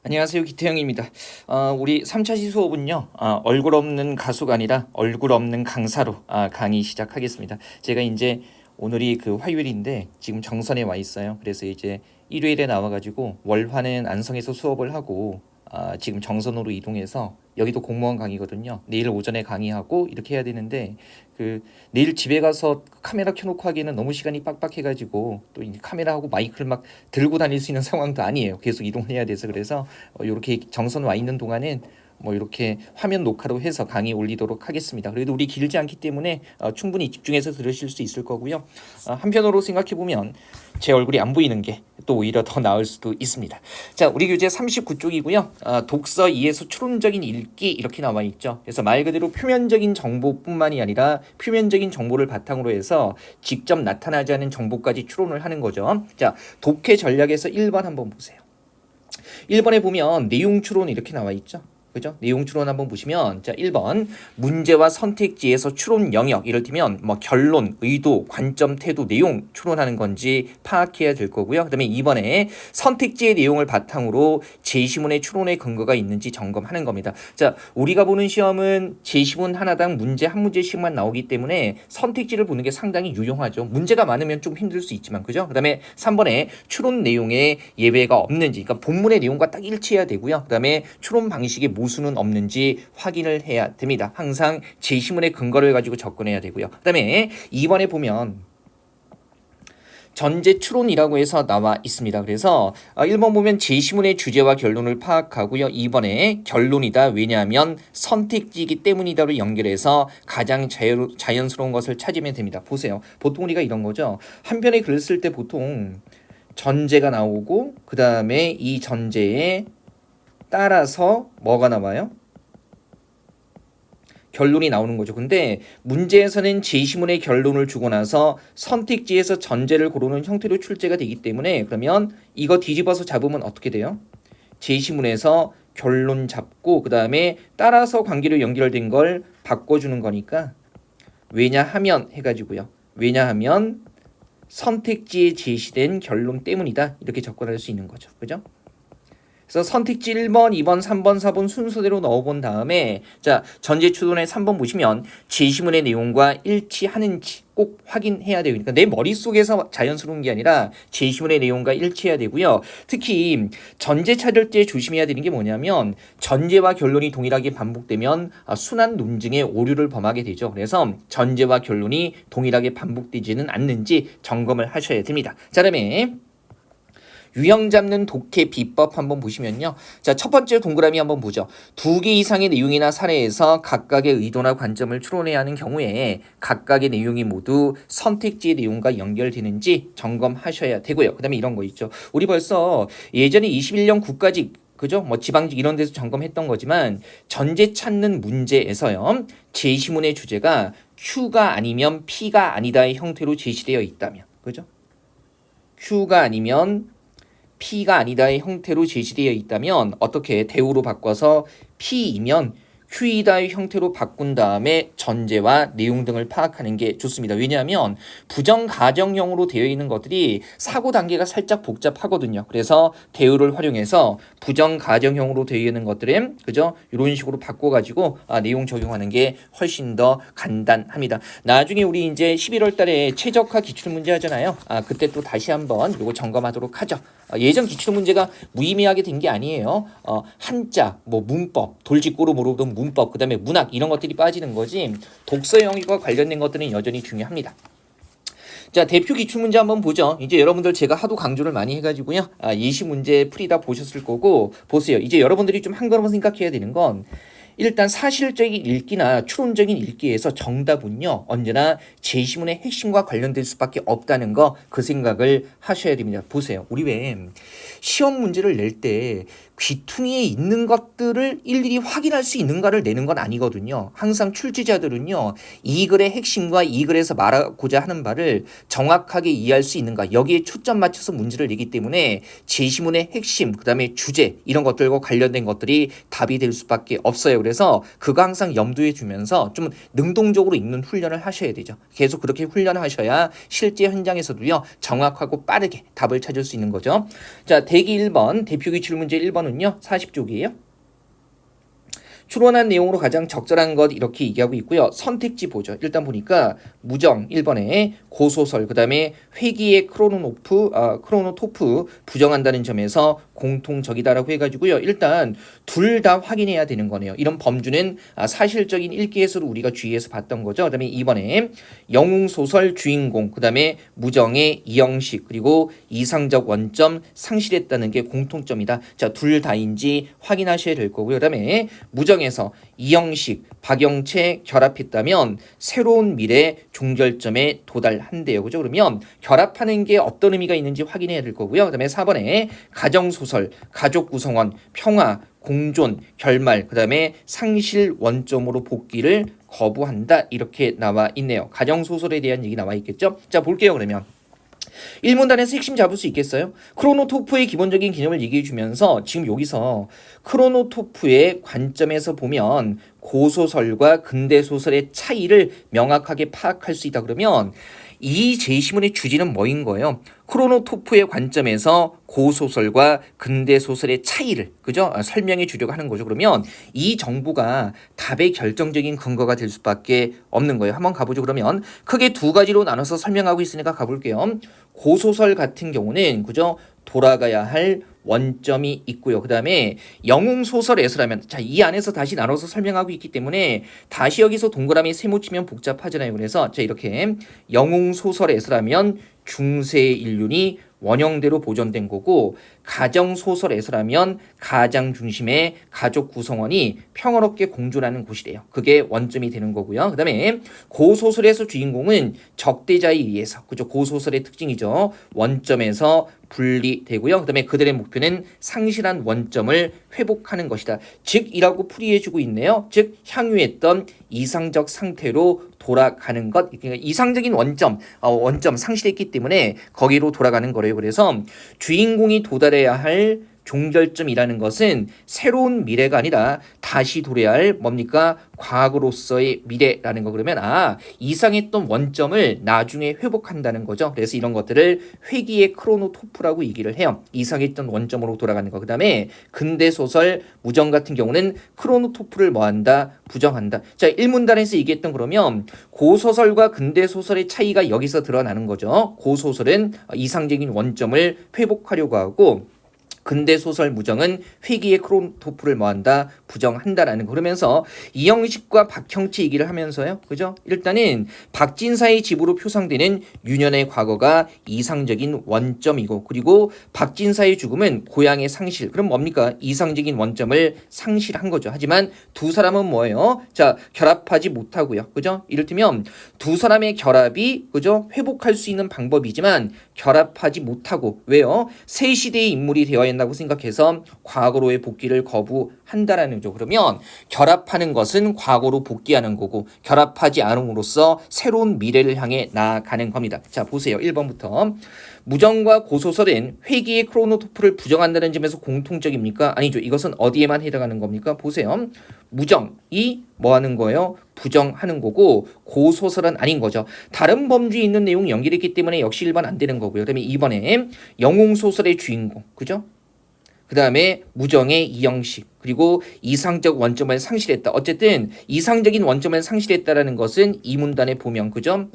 안녕하세요. 기태형입니다. 우리 3차 시수업은요, 얼굴 없는 가수가 아니라 얼굴 없는 강사로 강의 시작하겠습니다. 제가 이제 오늘이 그 화요일인데 지금 정선에 와 있어요. 그래서 이제 일요일에 나와가지고 월화는 안성에서 수업을 하고 지금 정선으로 이동해서 여기도 공무원 강의거든요. 내일 오전에 강의하고 이렇게 해야 되는데 내일 집에 가서 카메라 켜놓고 하기에는 너무 시간이 빡빡해가지고 또 이 카메라하고 마이크를 막 들고 다닐 수 있는 상황도 아니에요. 계속 이동해야 돼서 그래서 이렇게 정선 와 있는 동안은 뭐 이렇게 화면 녹화로 해서 강의 올리도록 하겠습니다. 그래도 우리 길지 않기 때문에 충분히 집중해서 들으실 수 있을 거고요. 한편으로 생각해 보면 제 얼굴이 안 보이는 게 또 오히려 더 나을 수도 있습니다. 자, 우리 교재 39쪽이고요. 독서 2에서 추론적인 읽기 이렇게 나와 있죠. 그래서 말 그대로 표면적인 정보뿐만이 아니라 표면적인 정보를 바탕으로 해서 직접 나타나지 않은 정보까지 추론을 하는 거죠. 자, 독해 전략에서 1번 한번 보세요. 1번에 보면 내용 추론 이렇게 나와 있죠. 그죠? 내용 추론 한번 보시면 자 1번 문제와 선택지에서 추론 영역 이를테면 뭐 결론, 의도, 관점, 태도, 내용 추론하는 건지 파악해야 될 거고요. 그다음에 2번에 선택지의 내용을 바탕으로 제시문의 추론의 근거가 있는지 점검하는 겁니다. 자 우리가 보는 시험은 제시문 하나당 문제 한 문제씩만 나오기 때문에 선택지를 보는 게 상당히 유용하죠. 문제가 많으면 좀 힘들 수 있지만 그죠? 그다음에 3번에 추론 내용에 예외가 없는지 그러니까 본문의 내용과 딱 일치해야 되고요. 그다음에 추론 방식의 모순은 없는지 확인을 해야 됩니다. 항상 제시문의 근거를 가지고 접근해야 되고요. 그 다음에 2번에 보면 전제 추론이라고 해서 나와 있습니다. 그래서 1번 보면 제시문의 주제와 결론을 파악하고요. 2번에 결론이다. 왜냐하면 선택지이기 때문이다로 연결해서 가장 자연스러운 것을 찾으면 됩니다. 보세요. 보통 우리가 이런 거죠. 한 편의 글을 쓸 때 보통 전제가 나오고 그 다음에 이 전제에 따라서 뭐가 나와요? 결론이 나오는 거죠. 근데 문제에서는 제시문의 결론을 주고 나서 선택지에서 전제를 고르는 형태로 출제가 되기 때문에 그러면 이거 뒤집어서 잡으면 어떻게 돼요? 제시문에서 결론 잡고 그 다음에 따라서 관계로 연결된 걸 바꿔주는 거니까 왜냐하면 해가지고요. 왜냐하면 선택지에 제시된 결론 때문이다. 이렇게 접근할 수 있는 거죠. 그죠? 그래서 선택지 1번, 2번, 3번, 4번 순서대로 넣어본 다음에 자 전제 추론의 3번 보시면 제시문의 내용과 일치하는지 꼭 확인해야 돼요. 그러니까 내 머릿속에서 자연스러운 게 아니라 제시문의 내용과 일치해야 되고요. 특히 전제 찾을 때 조심해야 되는 게 뭐냐면 전제와 결론이 동일하게 반복되면 순환 논증의 오류를 범하게 되죠. 그래서 전제와 결론이 동일하게 반복되지는 않는지 점검을 하셔야 됩니다. 자, 그다음에 유형 잡는 독해 비법 한번 보시면요. 자, 첫 번째 동그라미 한번 보죠. 2개 이상의 내용이나 사례에서 각각의 의도나 관점을 추론해야 하는 경우에 각각의 내용이 모두 선택지의 내용과 연결되는지 점검하셔야 되고요. 그 다음에 이런 거 있죠. 우리 벌써 예전에 21년 국가직 그죠? 뭐 지방직 이런 데서 점검했던 거지만 전제 찾는 문제에서요. 제시문의 주제가 Q가 아니면 P가 아니다의 형태로 제시되어 있다면 그죠? Q가 아니면 P가 아니다의 형태로 제시되어 있다면 어떻게 대우로 바꿔서 P이면 Q이다의 형태로 바꾼 다음에 전제와 내용 등을 파악하는 게 좋습니다. 왜냐하면 부정가정형으로 되어 있는 것들이 사고 단계가 살짝 복잡하거든요. 그래서 대우를 활용해서 부정가정형으로 되어 있는 것들은 그죠? 이런 식으로 바꿔가지고 내용 적용하는 게 훨씬 더 간단합니다. 나중에 우리 이제 11월 달에 최적화 기출문제 하잖아요. 그때 또 다시 한번 이거 점검하도록 하죠. 예전 기출문제가 무의미하게 된 게 아니에요. 한자, 뭐 문법, 돌직구로 물어보던 문법, 그 다음에 문학 이런 것들이 빠지는 거지 독서 영역과 관련된 것들은 여전히 중요합니다. 자, 대표 기출문제 한번 보죠. 이제 여러분들 제가 하도 강조를 많이 해가지고요. 예시 문제 풀이다 보셨을 거고 보세요. 이제 여러분들이 좀 한 걸음 생각해야 되는 건 일단 사실적인 읽기나 추론적인 읽기에서 정답은요. 언제나 제시문의 핵심과 관련될 수밖에 없다는 거 그 생각을 하셔야 됩니다. 보세요. 우리 왜 시험 문제를 낼 때 귀퉁이에 있는 것들을 일일이 확인할 수 있는가를 내는 건 아니거든요. 항상 출제자들은요. 이 글의 핵심과 이 글에서 말하고자 하는 바를 정확하게 이해할 수 있는가 여기에 초점 맞춰서 문제를 내기 때문에 제시문의 핵심, 그 다음에 주제 이런 것들과 관련된 것들이 답이 될 수밖에 없어요. 그래서 그거 항상 염두에 두면서 좀 능동적으로 읽는 훈련을 하셔야 되죠. 계속 그렇게 훈련을 하셔야 실제 현장에서도요 정확하고 빠르게 답을 찾을 수 있는 거죠. 자, 대기 1번 대표 기출 문제 1번은요 40쪽이에요. 추론한 내용으로 가장 적절한 것 이렇게 얘기하고 있고요. 선택지 보죠. 일단 보니까 무정 1번에 고소설, 그다음에 회기의 크로노토프 부정한다는 점에서 공통적이다라고 해가지고요. 일단 둘 다 확인해야 되는 거네요. 이런 범주는 사실적인 읽기에서도 우리가 주의해서 봤던 거죠. 그다음에 2번에 영웅소설 주인공, 그다음에 무정의 이형식, 그리고 이상적 원점 상실했다는 게 공통점이다. 자, 둘 다인지 확인하셔야 될 거고요. 그다음에 무정에서 이형식, 박영채 결합했다면 새로운 미래 종결점에 도달한대요. 그죠? 그러면 결합하는 게 어떤 의미가 있는지 확인해야 될 거고요. 그다음에 4번에 가정소설, 가족 구성원, 평화, 공존, 결말, 그다음에 상실 원점으로 복귀를 거부한다. 이렇게 나와 있네요. 가정소설에 대한 얘기 나와 있겠죠? 자, 볼게요. 그러면 1문단에서 핵심 잡을 수 있겠어요? 크로노토프의 기본적인 개념을 얘기해 주면서 지금 여기서 크로노토프의 관점에서 보면 고소설과 근대소설의 차이를 명확하게 파악할 수 있다 그러면 이 제시문의 주제는 뭐인 거예요? 크로노토프의 관점에서 고소설과 근대소설의 차이를 그죠? 설명해 주려고 하는 거죠. 그러면 이 정보가 답의 결정적인 근거가 될 수밖에 없는 거예요. 한번 가보죠. 그러면 크게 두 가지로 나눠서 설명하고 있으니까 가볼게요. 고소설 같은 경우는 그죠? 돌아가야 할 원점이 있고요. 그 다음에 영웅소설에서라면 자, 이 안에서 다시 나눠서 설명하고 있기 때문에 다시 여기서 동그라미 세모 치면 복잡하잖아요. 그래서 자, 이렇게 영웅소설에서라면 중세의 인륜이 원형대로 보존된 거고, 가정소설에서라면 가장 중심의 가족 구성원이 평화롭게 공존하는 곳이래요. 그게 원점이 되는 거고요. 그 다음에 고소설에서 주인공은 적대자에 의해서, 그죠? 고소설의 특징이죠. 원점에서 분리되고요. 그 다음에 그들의 목표는 상실한 원점을 회복하는 것이다. 즉 이라고 풀이해주고 있네요. 즉 향유했던 이상적 상태로 돌아가는 것. 그러니까 이상적인 원점 상실했기 때문에 거기로 돌아가는 거래요. 그래서 주인공이 도달해야 할 종결점이라는 것은 새로운 미래가 아니라 다시 도래해야 할 뭡니까? 과거로서의 미래라는 거. 그러면 이상했던 원점을 나중에 회복한다는 거죠. 그래서 이런 것들을 회기의 크로노토프라고 얘기를 해요. 이상했던 원점으로 돌아가는 거. 그 다음에 근대소설 무정 같은 경우는 크로노토프를 뭐한다? 부정한다. 자, 1문단에서 얘기했던 그러면 고소설과 근대소설의 차이가 여기서 드러나는 거죠. 고소설은 이상적인 원점을 회복하려고 하고 근대소설 무정은 회기의 크로노토프를 뭐한다? 부정한다라는 거. 그러면서 이형식과 박형치 얘기를 하면서요. 그죠? 일단은 박진사의 집으로 표상되는 유년의 과거가 이상적인 원점이고, 그리고 박진사의 죽음은 고향의 상실. 그럼 뭡니까? 이상적인 원점을 상실한 거죠. 하지만 두 사람은 뭐예요? 자, 결합하지 못하고요. 그죠? 이를테면 두 사람의 결합이 그죠? 회복할 수 있는 방법이지만 결합하지 못하고, 왜요? 새 시대의 인물이 되어야 한다고 생각해서 과거로의 복귀를 거부한다라는 거죠. 그러면 결합하는 것은 과거로 복귀하는 거고, 결합하지 않음으로써 새로운 미래를 향해 나아가는 겁니다. 자, 보세요. 1번부터 무정과 고소설은 회기의 크로노토프를 부정한다는 점에서 공통적입니까? 아니죠. 이것은 어디에만 해당하는 겁니까? 보세요. 무정이 뭐 하는 거예요? 부정하는 거고, 고소설은 아닌 거죠. 다른 범주에 있는 내용이 연결했기 때문에 역시 1번 안 되는 거고요. 그다음에 2번에 영웅소설의 주인공, 그죠? 그 다음에 무정의 이형식, 그리고 이상적 원점을 상실했다. 어쨌든 이상적인 원점을 상실했다라는 것은 이 문단에 보면 그죠?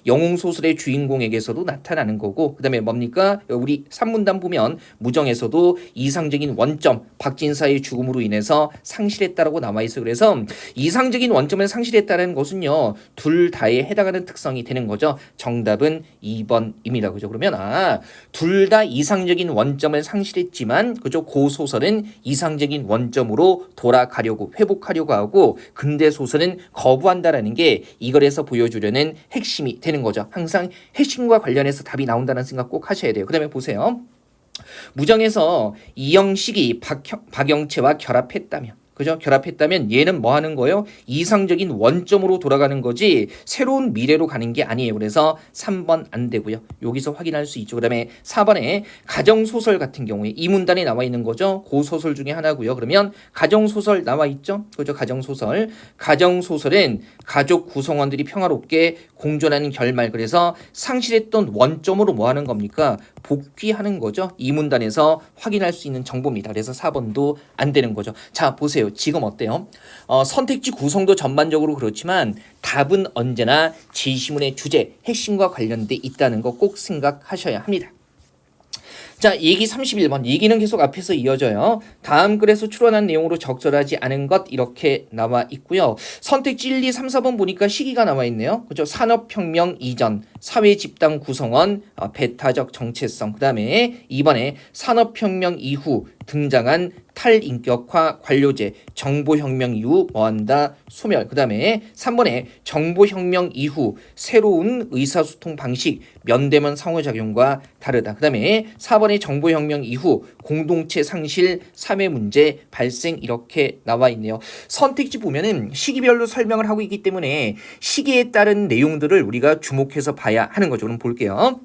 영웅소설의 주인공에게서도 나타나는 거고, 그 다음에 뭡니까? 우리 3문단 보면 무정에서도 이상적인 원점, 박진사의 죽음으로 인해서 상실했다라고 나와 있어요. 그래서 이상적인 원점을 상실했다는 것은요, 둘 다에 해당하는 특성이 되는 거죠. 정답은 2번입니다. 그죠? 그러면 둘 다 이상적인 원점을 상실했지만 그죠? 고소설은 이상적인 원점으로 돌아가려고 회복하려고 하고, 근대소설은 거부한다라는 게 이걸에서 보여주려는 핵심이 되는 거죠. 항상 핵심과 관련해서 답이 나온다는 생각 꼭 하셔야 돼요. 그 다음에 보세요. 무정에서 이형식이 박영채와 결합했다면, 그죠? 결합했다면 얘는 뭐 하는 거예요? 이상적인 원점으로 돌아가는 거지 새로운 미래로 가는 게 아니에요. 그래서 3번 안 되고요. 여기서 확인할 수 있죠. 그다음에 4번에 가정소설 같은 경우에 이 문단에 나와 있는 거죠. 고소설 중에 하나고요. 그러면 가정소설 나와 있죠. 그죠? 가정소설. 가정소설은 가족 구성원들이 평화롭게 공존하는 결말. 그래서 상실했던 원점으로 뭐 하는 겁니까? 복귀하는 거죠. 이 문단에서 확인할 수 있는 정보입니다. 그래서 4번도 안 되는 거죠. 자, 보세요. 지금 어때요? 선택지 구성도 전반적으로 그렇지만 답은 언제나 제시문의 주제, 핵심과 관련돼 있다는 거 꼭 생각하셔야 합니다. 자, 얘기 31번. 얘기는 계속 앞에서 이어져요. 다음 글에서 추론한 내용으로 적절하지 않은 것 이렇게 나와 있고요. 선택지 1, 2, 3, 4번 보니까 시기가 나와 있네요. 그죠? 산업혁명 이전, 사회집단 구성원, 배타적 정체성. 그 다음에 2번에 산업혁명 이후 등장한 탈인격화 관료제, 정보혁명 이후 뭐한다? 소멸. 그 다음에 3번에 정보혁명 이후 새로운 의사소통 방식, 면대면 상호작용과 다르다. 그 다음에 4번에 정보혁명 이후 공동체 상실, 사회 문제 발생 이렇게 나와 있네요. 선택지 보면은 시기별로 설명을 하고 있기 때문에 시기에 따른 내용들을 우리가 주목해서 봐야 하는 거죠. 그럼 볼게요.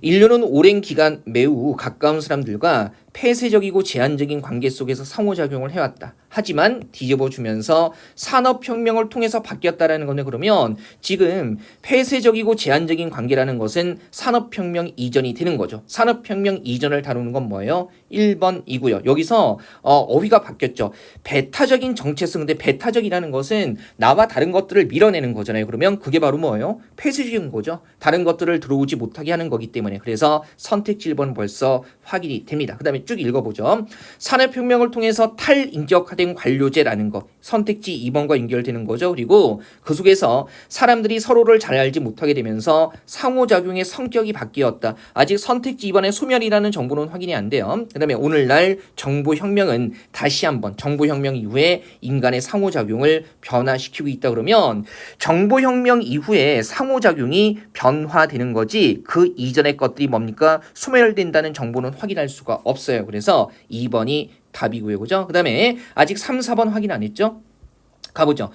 인류는 오랜 기간 매우 가까운 사람들과 폐쇄적이고 제한적인 관계 속에서 상호작용을 해왔다. 하지만 뒤집어주면서 산업혁명을 통해서 바뀌었다라는 거네. 그러면 지금 폐쇄적이고 제한적인 관계라는 것은 산업혁명 이전이 되는 거죠. 산업혁명 이전을 다루는 건 뭐예요? 1번이고요. 여기서 어휘가 바뀌었죠. 배타적인 정체성. 근데 배타적이라는 것은 나와 다른 것들을 밀어내는 거잖아요. 그러면 그게 바로 뭐예요? 폐쇄적인 거죠. 다른 것들을 들어오지 못하게 하는 거기 때문에. 그래서 선택지 1번 벌써 확인이 됩니다. 그 다음에 쭉 읽어보죠. 산업혁명을 통해서 탈인격화된 관료제라는 거. 선택지 2번과 연결되는 거죠. 그리고 그 속에서 사람들이 서로를 잘 알지 못하게 되면서 상호작용의 성격이 바뀌었다. 아직 선택지 2번의 소멸이라는 정보는 확인이 안 돼요. 그 다음에 오늘날 정보혁명은 다시 한번 정보혁명 이후에 인간의 상호작용을 변화시키고 있다. 그러면 정보혁명 이후에 상호작용이 변화되는 거지 그 이전의 것들이 뭡니까? 소멸된다는 정보는 확인할 수가 없어요. 그래서 2번이 답이고요. 그죠? 그 다음에 아직 3, 4번 확인 안 했죠? 가보죠.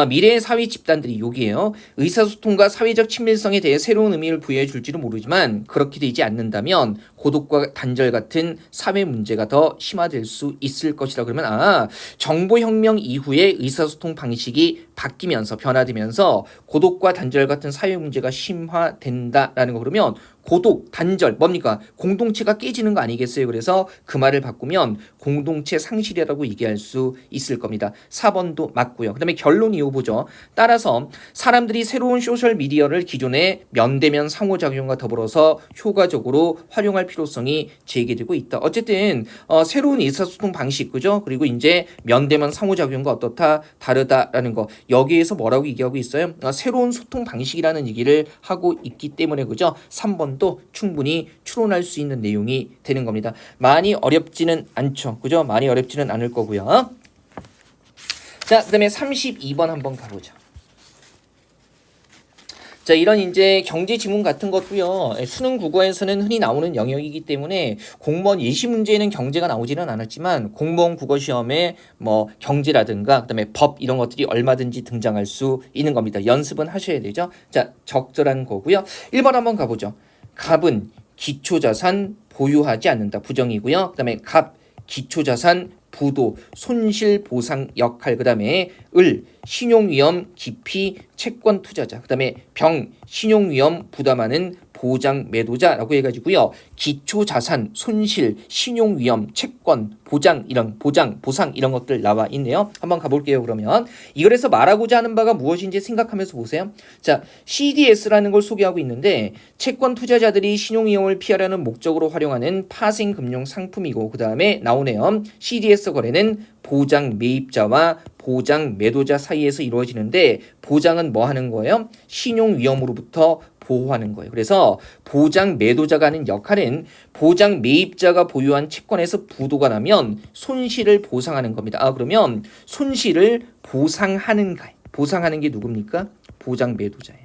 미래의 사회 집단들이 여기에요. 의사소통과 사회적 친밀성에 대해 새로운 의미를 부여해 줄지도 모르지만 그렇게 되지 않는다면 고독과 단절 같은 사회 문제가 더 심화될 수 있을 것이다. 그러면 정보혁명 이후에 의사소통 방식이 바뀌면서 변화되면서 고독과 단절 같은 사회 문제가 심화된다라는 거. 그러면 고독, 단절 뭡니까? 공동체가 깨지는 거 아니겠어요? 그래서 그 말을 바꾸면 공동체 상실이라고 얘기할 수 있을 겁니다. 4번도 맞고요. 그 다음에 결론 이후 보죠. 따라서 사람들이 새로운 소셜미디어를 기존의 면대면 상호작용과 더불어서 효과적으로 활용할 필요성이 제기되고 있다. 어쨌든 새로운 의사소통 방식, 그죠? 그리고 이제 면대면 상호작용과 어떻다? 다르다라는 거. 여기에서 뭐라고 얘기하고 있어요? 새로운 소통 방식이라는 얘기를 하고 있기 때문에 그죠? 3번도 충분히 추론할 수 있는 내용이 되는 겁니다. 많이 어렵지는 않죠. 그죠? 많이 어렵지는 않을 거고요. 자, 그 다음에 32번 한번 가보죠. 자, 이런 이제 경제 지문 같은 것도요. 수능 국어에서는 흔히 나오는 영역이기 때문에 공무원 예시 문제에는 경제가 나오지는 않았지만 공무원 국어 시험에 뭐 경제라든가 그다음에 법 이런 것들이 얼마든지 등장할 수 있는 겁니다. 연습은 하셔야 되죠. 자, 적절한 거고요. 1번 한번 가보죠. 갑은 기초자산 보유하지 않는다. 부정이고요. 그다음에 갑 기초자산 부도 손실 보상 역할. 그다음에 을 신용위험 기피 채권 투자자. 그다음에 병 신용위험 부담하는 보장 매도자라고 해가지고요. 기초자산, 손실, 신용위험, 채권, 보장 이런 보상 이런 것들 나와 있네요. 한번 가볼게요. 그러면 이글에서 말하고자 하는 바가 무엇인지 생각하면서 보세요. 자, CDS라는 걸 소개하고 있는데 채권 투자자들이 신용위험을 피하려는 목적으로 활용하는 파생금융 상품이고 그 다음에 나오네요. CDS 거래는 보장 매입자와 보장 매도자 사이에서 이루어지는데 보장은 뭐 하는 거예요? 신용 위험으로부터 보호하는 거예요. 그래서 보장 매도자가 하는 역할은 보장 매입자가 보유한 채권에서 부도가 나면 손실을 보상하는 겁니다. 그러면 손실을 보상하는 게 누굽니까? 보장 매도자예요.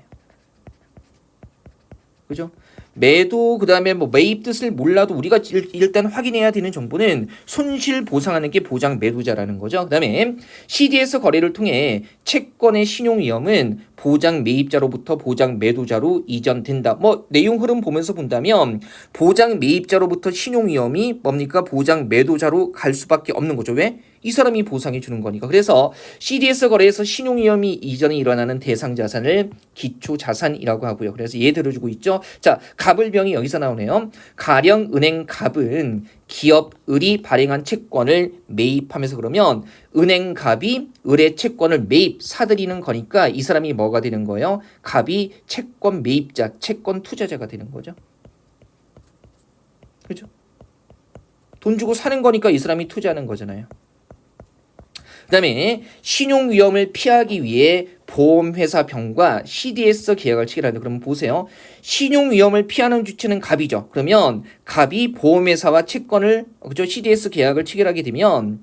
그죠? 매도 그다음에 뭐 매입 뜻을 몰라도 우리가 일단 확인해야 되는 정보는 손실 보상하는 게 보장 매도자라는 거죠. 그다음에 CDS 거래를 통해 채권의 신용 위험은 보장 매입자로부터 보장 매도자로 이전된다. 뭐 내용 흐름 보면서 본다면 보장 매입자로부터 신용 위험이 뭡니까? 보장 매도자로 갈 수밖에 없는 거죠. 왜? 이 사람이 보상해 주는 거니까. 그래서 CDS 거래에서 신용 위험이 이전에 일어나는 대상 자산을 기초 자산이라고 하고요. 그래서 예 들어주고 있죠. 자, 갑을병이 여기서 나오네요. 가령 은행 갑은 기업 을이 발행한 채권을 매입하면서 그러면 은행 갑이 을의 채권을 매입 사들이는 거니까 이 사람이 뭐가 되는 거예요? 갑이 채권 매입자, 채권 투자자가 되는 거죠. 그렇죠? 돈 주고 사는 거니까 이 사람이 투자하는 거잖아요. 그다음에 신용 위험을 피하기 위해 보험회사 병과 CDS 계약을 체결하는데 그러면 보세요. 신용 위험을 피하는 주체는 갑이죠. 그러면 갑이 보험회사와 채권을 그죠? CDS 계약을 체결하게 되면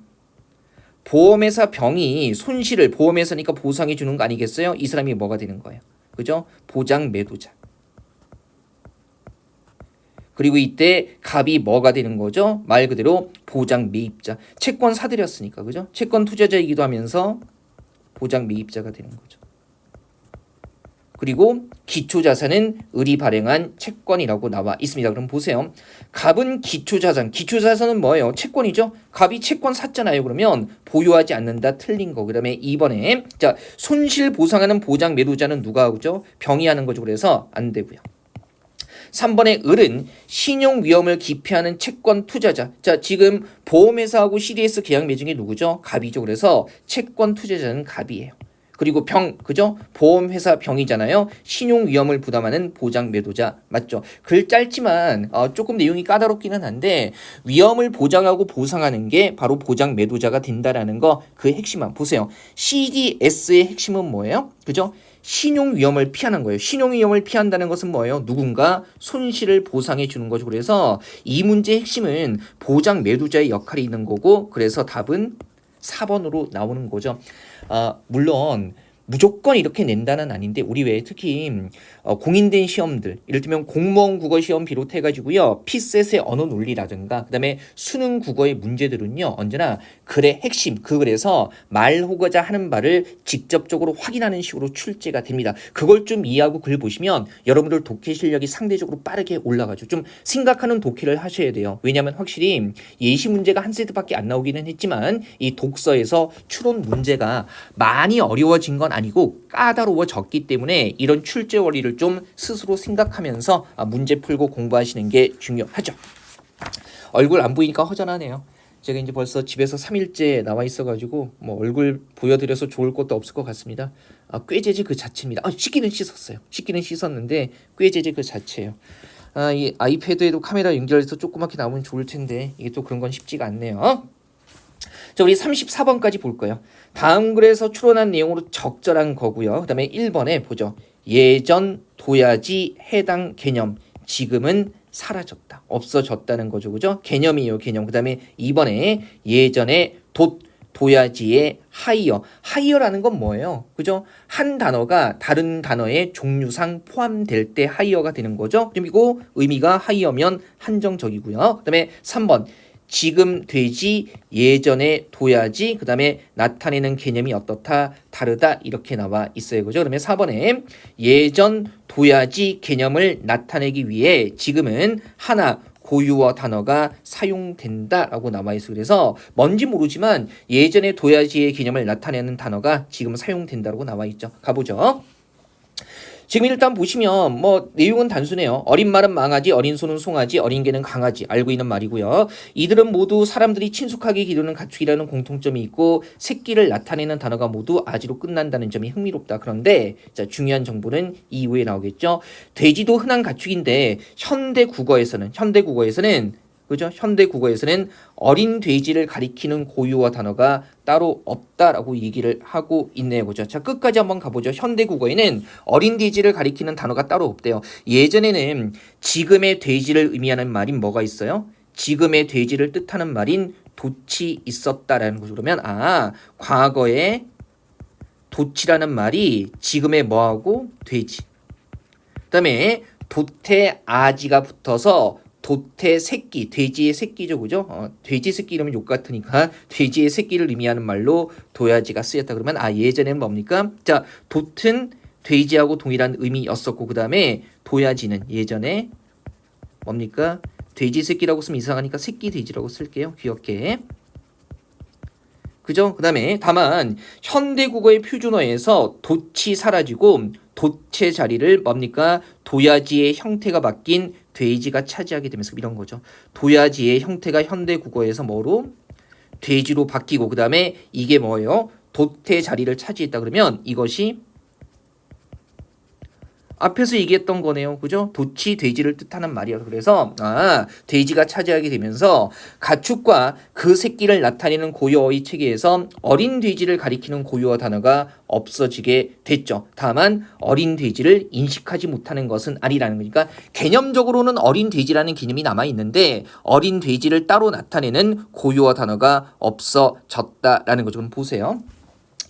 보험회사 병이 손실을 보험회사니까 보상해 주는 거 아니겠어요? 이 사람이 뭐가 되는 거예요? 그죠? 보장 매도자. 그리고 이때 갑이 뭐가 되는 거죠? 말 그대로 보장 매입자. 채권 사들였으니까 그죠? 채권 투자자이기도 하면서 보장 매입자가 되는 거죠. 그리고 기초자산은 을이 발행한 채권이라고 나와 있습니다. 그럼 보세요. 갑은 기초자산. 기초자산은 뭐예요? 채권이죠. 갑이 채권 샀잖아요. 그러면 보유하지 않는다. 틀린 거. 그다음에 2번에 자 손실 보상하는 보장 매도자는 누가 하죠? 병이 하는 거죠. 그래서 안 되고요. 3번의 을은 신용 위험을 기피하는 채권 투자자. 자, 지금 보험회사하고 CDS 계약 맺은 게 누구죠? 갑이죠. 그래서 채권 투자자는 갑이에요. 그리고 병, 그죠? 보험회사 병이잖아요. 신용 위험을 부담하는 보장 매도자 맞죠? 글 짧지만 조금 내용이 까다롭기는 한데 위험을 보장하고 보상하는 게 바로 보장 매도자가 된다라는 거 그 핵심만 보세요. CDS의 핵심은 뭐예요? 그죠? 신용 위험을 피하는 거예요. 신용 위험을 피한다는 것은 뭐예요? 누군가 손실을 보상해 주는 거죠. 그래서 이 문제의 핵심은 보장 매도자의 역할이 있는 거고 그래서 답은 4번으로 나오는 거죠. 물론 무조건 이렇게 낸다는 아닌데 우리 외에 특히 공인된 시험들 이를테면 공무원 국어 시험 비롯해가지고요 피셋의 언어 논리라든가 그다음에 수능 국어의 문제들은요 언제나 글의 핵심 그 글에서 말하고자 하는 바를 직접적으로 확인하는 식으로 출제가 됩니다. 그걸 좀 이해하고 글 보시면 여러분들 독해 실력이 상대적으로 빠르게 올라가죠. 좀 생각하는 독해를 하셔야 돼요. 왜냐하면 확실히 예시 문제가 한 세트밖에 안 나오기는 했지만 이 독서에서 추론 문제가 많이 어려워진 건 아니고 까다로워졌기 때문에 이런 출제 원리를 좀 스스로 생각하면서 문제 풀고 공부하시는 게 중요하죠. 얼굴 안 보이니까 허전하네요. 제가 이제 벌써 집에서 3일째 나와 있어가지고 뭐 얼굴 보여드려서 좋을 것도 없을 것 같습니다. 꾀재재 그 자체입니다. 씻기는 씻었어요. 씻기는 씻었는데 꾀재재 그 자체예요. 이 아이패드에도 카메라 연결해서 조그맣게 나오면 좋을 텐데 이게 또 그런 건 쉽지가 않네요. 자, 우리 34번까지 볼 거예요. 다음 글에서 추론한 내용으로 적절한 거고요. 그 다음에 1번에 보죠. 예전 도야지 해당 개념 지금은 사라졌다. 없어졌다는 거죠. 그죠? 개념이에요. 개념. 그 다음에 2번에 예전에 도야지의 하이어. 하이어라는 건 뭐예요? 그죠? 한 단어가 다른 단어의 종류상 포함될 때 하이어가 되는 거죠. 그리고 의미가 하이어면 한정적이고요. 그 다음에 3번. 지금 돼지 예전에 둬야지 그 다음에 나타내는 개념이 어떻다 다르다 이렇게 나와 있어요. 그죠? 그러면 4번에 예전 둬야지 개념을 나타내기 위해 지금은 하나 고유어 단어가 사용된다라고 나와 있어요. 그래서 뭔지 모르지만 예전에 둬야지의 개념을 나타내는 단어가 지금 사용된다라고 나와 있죠. 가보죠. 지금 일단 보시면 뭐 내용은 단순해요. 어린 말은 망아지, 어린 소는 송아지, 어린 개는 강아지 알고 있는 말이고요. 이들은 모두 사람들이 친숙하게 기르는 가축이라는 공통점이 있고 새끼를 나타내는 단어가 모두 아지로 끝난다는 점이 흥미롭다. 그런데 자, 중요한 정보는 이후에 나오겠죠. 돼지도 흔한 가축인데 현대 국어에서는 그죠? 현대 국어에서는 어린 돼지를 가리키는 고유어 단어가 따로 없다라고 얘기를 하고 있네요. 그죠? 자, 끝까지 한번 가보죠. 현대 국어에는 어린 돼지를 가리키는 단어가 따로 없대요. 예전에는 지금의 돼지를 의미하는 말인 뭐가 있어요? 지금의 돼지를 뜻하는 말인 돛이 있었다라는 거죠. 그러면 과거에 돛이라는 말이 지금의 뭐하고 돼지. 그다음에 돛에 아지가 붙어서 돛의 새끼, 돼지의 새끼죠, 그죠? 돼지 새끼 이러면 욕 같으니까 돼지의 새끼를 의미하는 말로 도야지가 쓰였다 그러면 예전에는 뭡니까? 자, 돛은 돼지하고 동일한 의미였었고 그 다음에 도야지는 예전에 뭡니까? 돼지 새끼라고 쓰면 이상하니까 새끼 돼지라고 쓸게요. 귀엽게. 그죠? 그 다음에 다만 현대국어의 표준어에서 돛이 사라지고 돛의 자리를 뭡니까? 도야지의 형태가 바뀐 돼지가 차지하게 되면서 이런 거죠. 도야지의 형태가 현대국어에서 뭐로? 돼지로 바뀌고 그 다음에 이게 뭐예요? 돛의 자리를 차지했다 그러면 이것이 앞에서 얘기했던 거네요. 그죠? 돛이 돼지를 뜻하는 말이야. 그래서 돼지가 차지하게 되면서 가축과 그 새끼를 나타내는 고유어의 체계에서 어린 돼지를 가리키는 고유어 단어가 없어지게 됐죠. 다만 어린 돼지를 인식하지 못하는 것은 아니라는 거니까 개념적으로는 어린 돼지라는 개념이 남아 있는데 어린 돼지를 따로 나타내는 고유어 단어가 없어졌다라는 거죠. 그럼 보세요.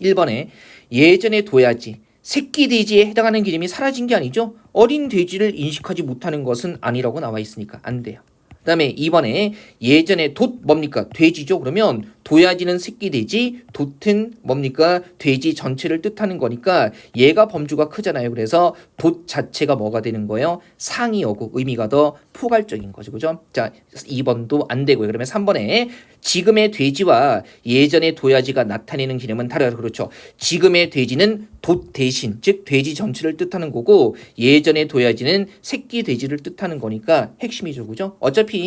1번에 예전에 도야지 새끼 돼지에 해당하는 개념이 사라진 게 아니죠. 어린 돼지를 인식하지 못하는 것은 아니라고 나와 있으니까 안 돼요. 그 다음에 2번에 예전에 돛 뭡니까? 돼지죠. 그러면 도야지는 새끼 돼지, 돛은 뭡니까? 돼지 전체를 뜻하는 거니까 얘가 범주가 크잖아요. 그래서 돛 자체가 뭐가 되는 거예요? 상이어고 의미가 더 포괄적인 거죠. 그죠? 자, 2번도 안 되고요. 그러면 3번에 지금의 돼지와 예전의 도야지가 나타내는 개념은 다르다. 그렇죠. 지금의 돼지는 돛 대신 즉 돼지 전체를 뜻하는 거고 예전의 도야지는 새끼 돼지를 뜻하는 거니까 핵심이죠. 그죠? 어차피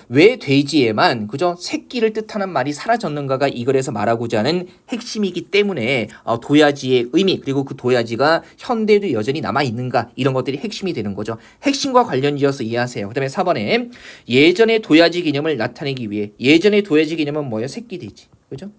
왜 돼지에만 그죠? 새끼를 뜻하는 말이 사라졌는가가 이 글에서 말하고자 하는 핵심이기 때문에 도야지의 의미 그리고 그 도야지가 현대에도 여전히 남아 있는가 이런 것들이 핵심이 되는 거죠. 핵심과 관련지어서 이해하세요. 그다음에 4번에 예전의 도야지 개념을 나타내기 위해 예전의 도야지 개념은 뭐예요? 새끼 돼지. 그죠?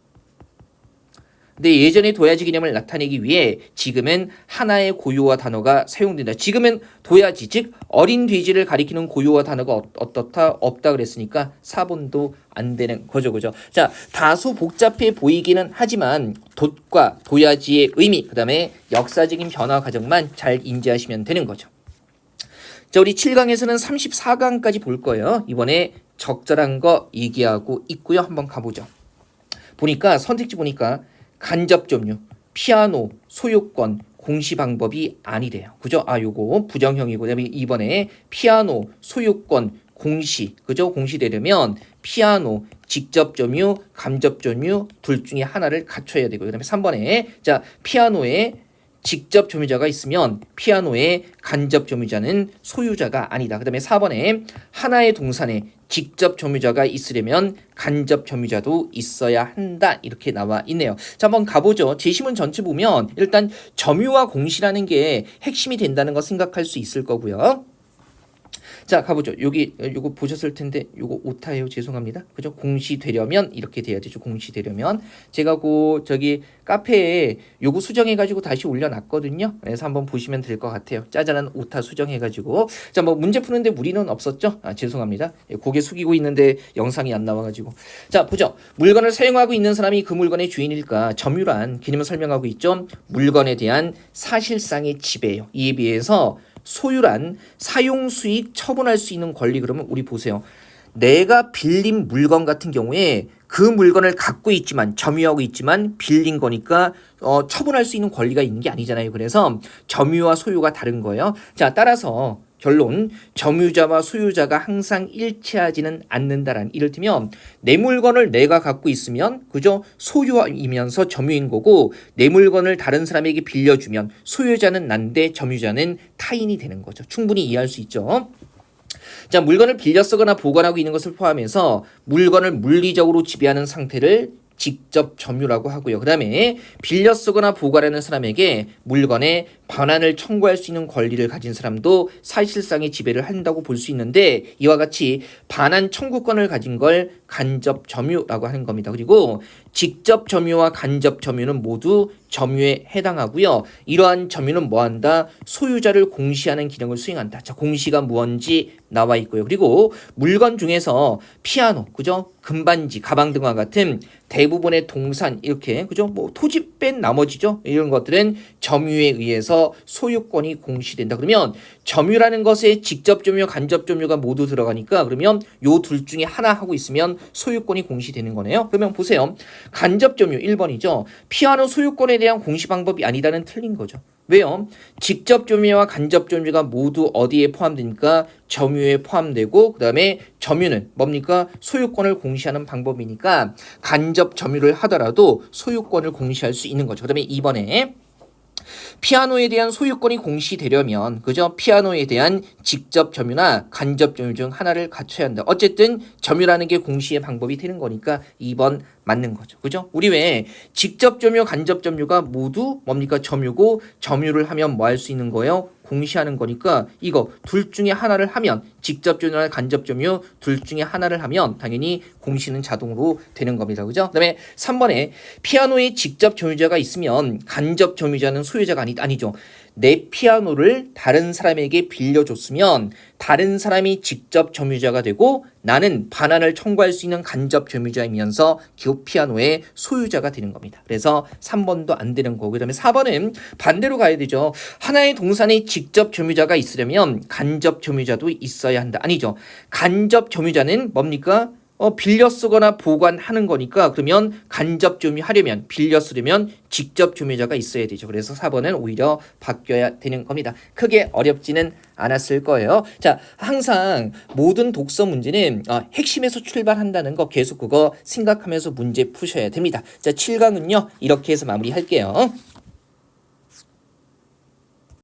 근데 예전의 도야지 개념을 나타내기 위해 지금은 하나의 고유어 단어가 사용된다. 지금은 도야지 즉 어린 돼지를 가리키는 고유어 단어가 어떻다 없다 그랬으니까 4번도 안 되는 거죠. 그죠? 자, 다소 복잡해 보이기는 하지만 돛과 도야지의 의미 그다음에 역사적인 변화 과정만 잘 인지하시면 되는 거죠. 자, 우리 7강에서는 34강까지 볼 거예요. 이번에 적절한 거 얘기하고 있고요. 한번 가보죠. 보니까 선택지 보니까 간접 점유, 피아노, 소유권, 공시 방법이 아니래요. 그죠? 요거 부정형이고 그다음에 이번에 피아노, 소유권, 공시. 그죠? 공시되려면 피아노, 직접 점유, 간접 점유 둘 중에 하나를 갖춰야 되고요. 그다음에 3번에 자, 피아노에 직접 점유자가 있으면 피아노의 간접 점유자는 소유자가 아니다. 그 다음에 4번에 하나의 동산에 직접 점유자가 있으려면 간접 점유자도 있어야 한다. 이렇게 나와 있네요. 자, 한번 가보죠. 제시문 전체 보면 일단 점유와 공시라는 게 핵심이 된다는 거 생각할 수 있을 거고요. 자, 가보죠. 요거 보셨을 텐데 요거 오타예요. 죄송합니다. 그죠? 공시되려면 이렇게 돼야 되죠. 공시되려면 제가 저기 카페에 요거 수정해 가지고 다시 올려놨거든요. 그래서 한번 보시면 될 것 같아요. 짜잘한 오타 수정해 가지고 자, 뭐 문제 푸는데 무리는 없었죠? 죄송합니다. 고개 숙이고 있는데 영상이 안 나와 가지고 자, 보죠. 물건을 사용하고 있는 사람이 그 물건의 주인일까? 점유란 개념을 설명하고 있죠. 물건에 대한 사실상의 지배예요. 이에 비해서 소유란 사용 수익 처분할 수 있는 권리. 그러면 우리 보세요. 내가 빌린 물건 같은 경우에 그 물건을 갖고 있지만 점유하고 있지만 빌린 거니까 처분할 수 있는 권리가 있는 게 아니잖아요. 그래서 점유와 소유가 다른 거예요. 자, 따라서 결론 점유자와 소유자가 항상 일치하지는 않는다라는 이를테면 내 물건을 내가 갖고 있으면 그죠? 소유이면서 점유인 거고 내 물건을 다른 사람에게 빌려주면 소유자는 난데 점유자는 타인이 되는 거죠. 충분히 이해할 수 있죠. 자, 물건을 빌려 쓰거나 보관하고 있는 것을 포함해서 물건을 물리적으로 지배하는 상태를 직접 점유라고 하고요. 그 다음에 빌려 쓰거나 보관하는 사람에게 물건에 반환을 청구할 수 있는 권리를 가진 사람도 사실상의 지배를 한다고 볼 수 있는데 이와 같이 반환 청구권을 가진 걸 간접 점유라고 하는 겁니다. 그리고 직접 점유와 간접 점유는 모두 점유에 해당하고요. 이러한 점유는 뭐한다? 소유자를 공시하는 기능을 수행한다. 자, 공시가 무언지 나와 있고요. 그리고 물건 중에서 피아노, 그죠? 금반지, 가방 등과 같은 대부분의 동산 이렇게 그죠? 뭐 토지 뺀 나머지죠. 이런 것들은 점유에 의해서 소유권이 공시된다. 그러면 점유라는 것에 직접 점유, 간접 점유가 모두 들어가니까 그러면 요 둘 중에 하나 하고 있으면 소유권이 공시되는 거네요. 그러면 보세요. 간접 점유 1번이죠. 피아노 소유권에 대한 공시 방법이 아니다는 틀린 거죠. 왜요? 직접 점유와 간접 점유가 모두 어디에 포함되니까 점유에 포함되고 그다음에 점유는 뭡니까? 소유권을 공시하는 방법이니까 간접 점유를 하더라도 소유권을 공시할 수 있는 거죠. 그다음에 2번에 피아노에 대한 소유권이 공시되려면 그죠? 피아노에 대한 직접 점유나 간접 점유 중 하나를 갖춰야 한다. 어쨌든 점유라는 게 공시의 방법이 되는 거니까 2번 맞는 거죠. 그죠? 우리 왜 직접 점유, 간접 점유가 모두 뭡니까? 점유고 점유를 하면 뭐 할 수 있는 거예요? 공시하는 거니까 이거 둘 중에 하나를 하면 직접 점유나 간접 점유 둘 중에 하나를 하면 당연히 공시는 자동으로 되는 겁니다. 그죠? 그다음에 3번에 피아노에 직접 점유자가 있으면 간접 점유자는 소유자가 아니죠. 내 피아노를 다른 사람에게 빌려줬으면 다른 사람이 직접 점유자가 되고 나는 반환을 청구할 수 있는 간접 점유자이면서 그 피아노의 소유자가 되는 겁니다. 그래서 3번도 안 되는 거고 그다음에 4번은 반대로 가야 되죠. 하나의 동산에 직접 점유자가 있으려면 간접 점유자도 있어야 한다. 아니죠. 간접 점유자는 뭡니까? 빌려 쓰거나 보관하는 거니까 그러면 간접 점유하려면 빌려 쓰려면 직접 점유자가 있어야 되죠. 그래서 4번은 오히려 바뀌어야 되는 겁니다. 크게 어렵지는 않았을 거예요. 자, 항상 모든 독서 문제는 핵심에서 출발한다는 거 계속 그거 생각하면서 문제 푸셔야 됩니다. 자, 7강은요. 이렇게 해서 마무리할게요.